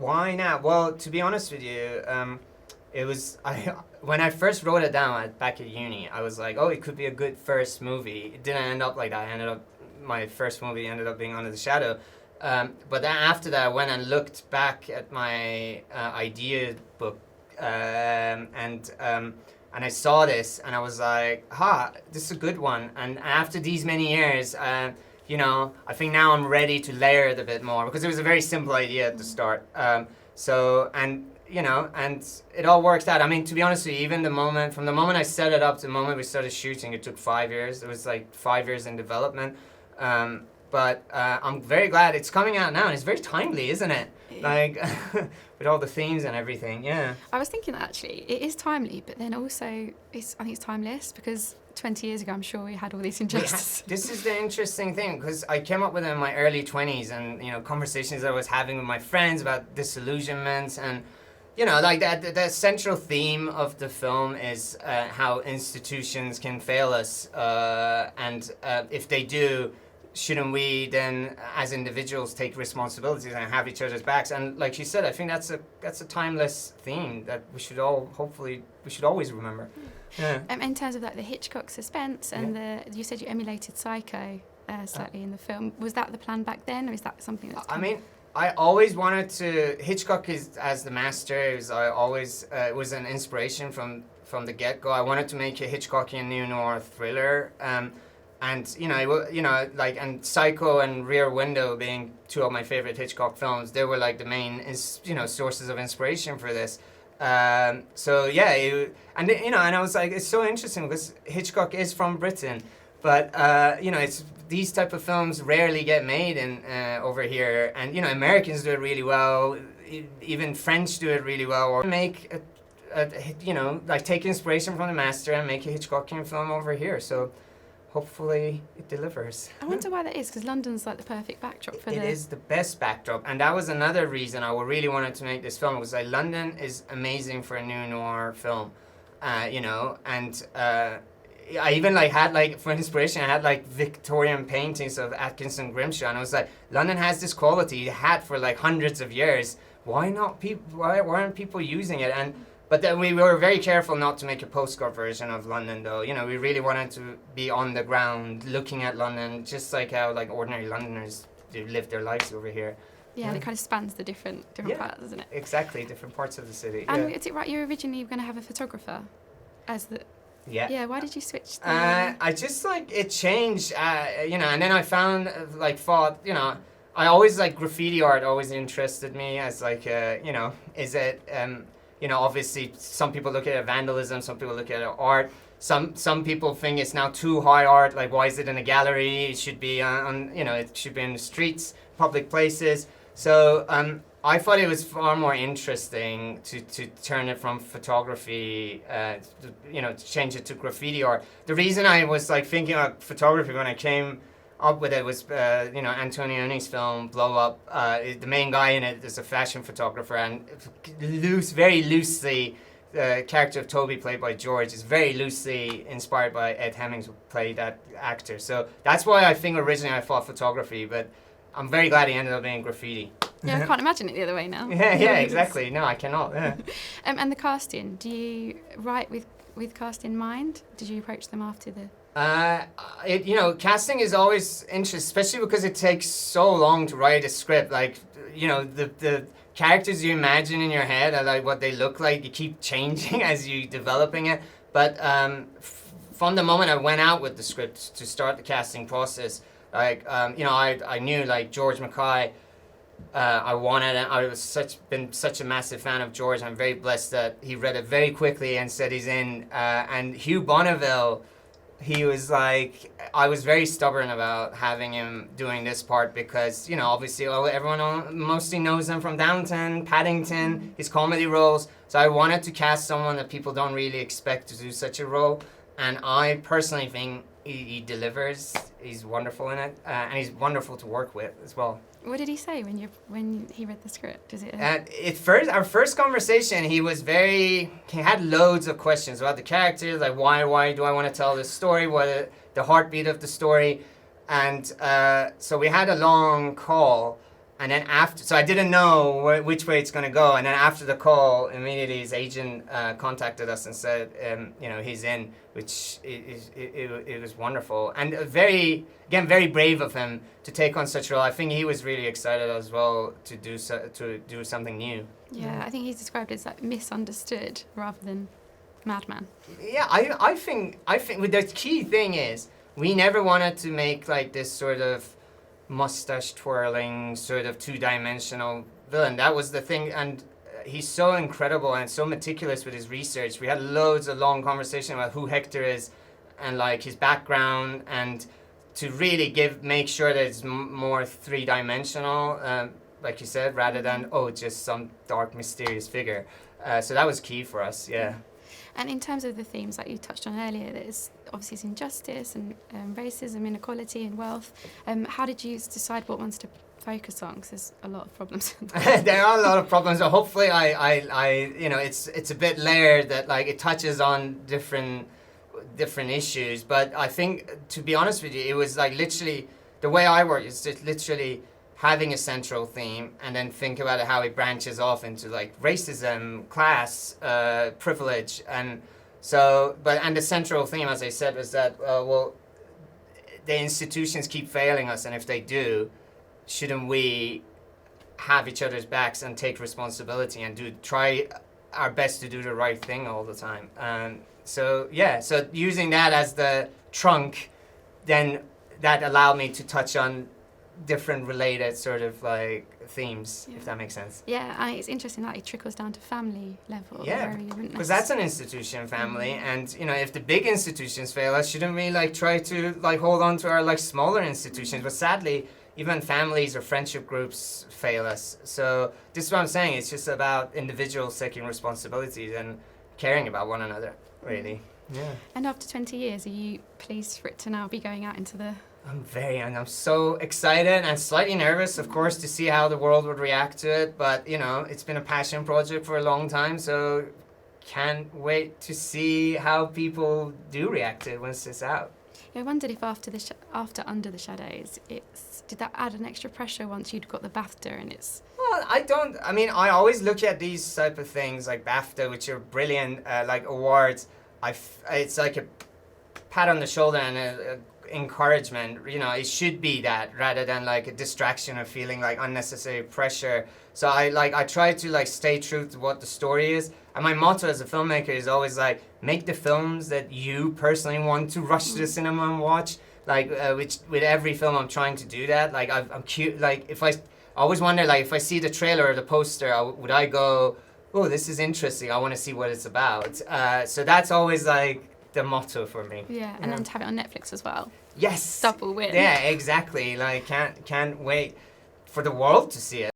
Why now? Well, to be honest with you, it was when I first wrote it down back at uni, I was like, oh, it could be a good first movie. It didn't end up like that. My first movie ended up being Under the Shadow. But then after that, I went and looked back at my idea book, and I saw this, and I was like, this is a good one. And after these many years, I think now I'm ready to layer it a bit more, because it was a very simple idea at the start. And it all worked out. I mean, to be honest with you, even from the moment I set it up to the moment we started shooting, it took 5 years. It was like 5 years in development. But I'm very glad it's coming out now, and it's very timely, isn't it? Like, with all the themes and everything, yeah. I was thinking that actually, it is timely, but then also, I think it's timeless, because 20 years ago, I'm sure we had all these injustices. This is the interesting thing, because I came up with it in my early 20s, and, conversations I was having with my friends about disillusionment, and, like the central theme of the film is how institutions can fail us, and if they do, shouldn't we then, as individuals, take responsibilities and have each other's backs? And like you said, I think that's a timeless theme that we should always remember. Yeah. In terms of like the Hitchcock suspense and you said you emulated Psycho slightly in the film. Was that the plan back then, or is that something that's? I always wanted to. Hitchcock as the master. It was an inspiration from the get-go. I wanted to make a Hitchcockian neo-noir thriller. And and Psycho and Rear Window being two of my favorite Hitchcock films, they were like the main sources of inspiration for this. And I was like, it's so interesting because Hitchcock is from Britain, but it's these type of films rarely get made over here, and Americans do it really well, even French do it really well, or make take inspiration from the master and make a Hitchcockian film over here. So hopefully it delivers. I wonder why that is, because London's like the perfect backdrop for It is the best backdrop, and that was another reason I really wanted to make this film, was like London is amazing for a neo-noir film, and I even had for inspiration, I had Victorian paintings of Atkinson Grimshaw, and I was like, London has this quality, it had for hundreds of years, why aren't people using it? But then we were very careful not to make a postcard version of London, though. We really wanted to be on the ground, looking at London, just like how ordinary Londoners do live their lives over here. Yeah, and it kind of spans the different parts, doesn't it? Exactly, different parts of the city. And is it right, you were originally going to have a photographer as the... Yeah. Yeah, why did you switch the... I just, it changed, and then I found, I always, graffiti art always interested me as, is it... obviously some people look at it vandalism, some people look at it art. Some people think it's now too high art, why is it in a gallery? It should be it should be in the streets, public places. So I thought it was far more interesting to turn it from photography, to change it to graffiti art. The reason I was thinking about photography when I came up with it was, Antonioni's film Blow Up. The main guy in it is a fashion photographer, and very loosely, the character of Toby, played by George, is very loosely inspired by Ed Hemmings, who played that actor. So that's why I think originally I thought photography, but I'm very glad he ended up being graffiti. Yeah, I can't imagine it the other way now. Yeah, exactly. No, I cannot. Yeah. And the casting, do you write with cast in mind? Did you approach them after the... casting is always interesting, especially because it takes so long to write a script. The characters you imagine in your head are what they look like. You keep changing as you're developing it. But from the moment I went out with the script to start the casting process, I knew George Mackay. I wanted it. I was been such a massive fan of George. I'm very blessed that he read it very quickly and said he's in. And Hugh Bonneville, he was I was very stubborn about having him doing this part because, obviously everyone mostly knows him from Downton, Paddington, his comedy roles. So I wanted to cast someone that people don't really expect to do such a role. And I personally think he delivers. He's wonderful in it, and he's wonderful to work with as well. What did he say when he read the script? Is it? Our first conversation, he had loads of questions about the characters, why do I want to tell this story? What the heartbeat of the story, and so we had a long call, And then after, so I didn't know which way it's going to go. And then after the call, immediately his agent contacted us and said, he's in, which it was wonderful. And very brave of him to take on such a role. I think he was really excited as well to do something new. Yeah, I think he's described as like misunderstood rather than madman. Yeah, I think the key thing is we never wanted to make like this sort of mustache twirling sort of two-dimensional villain. That was the thing, and he's so incredible and so meticulous with his research. We had loads of long conversation about who Hector is and like his background, and to really make sure that it's more three-dimensional, like you said, rather than just some dark mysterious figure. So that was key for us. Yeah. And in terms of the themes that you touched on earlier, there's obviously injustice and racism, inequality and wealth. How did you decide what ones to focus on? Because there's a lot of problems. There are a lot of problems. So hopefully it's a bit layered that like it touches on different issues. But I think, to be honest with you, it was like literally, the way I work is just literally having a central theme and then think about how it branches off into like racism, class, privilege, and so. And the central theme, as I said, was that the institutions keep failing us, and if they do, shouldn't we have each other's backs and take responsibility and try our best to do the right thing all the time? So using that as the trunk, then that allowed me to touch on different related sort of like themes, if that makes sense. Yeah, and it's interesting that it trickles down to family level. Yeah, because that's an institution, family, and if the big institutions fail us, shouldn't we like try to like hold on to our like smaller institutions? But sadly, even families or friendship groups fail us. So this is what I'm saying. It's just about individuals taking responsibilities and caring about one another, really. Yeah. And after 20 years, are you pleased for it to now be going out into the... I'm so excited and slightly nervous, of course, to see how the world would react to it. But, it's been a passion project for a long time, so can't wait to see how people do react to it once it's out. I wondered if after Under the Shadows, did that add an extra pressure once you'd got the Bafta and it's... Well, I always look at these type of things like Bafta, which are brilliant, like awards. It's like a pat on the shoulder and a encouragement. It should be that rather than like a distraction or feeling like unnecessary pressure. So I try to like stay true to what the story is. And my motto as a filmmaker is always like, make the films that you personally want to rush to the cinema and watch. Like which with every film I'm trying to do that. Like I'm cute. Like I always wonder, like if I see the trailer or the poster, would I go, oh, this is interesting, I want to see what it's about. So that's always like the motto for me. Yeah, and then to have it on Netflix as well. Yes. Double win. Yeah, exactly. Like can't wait for the world to see it.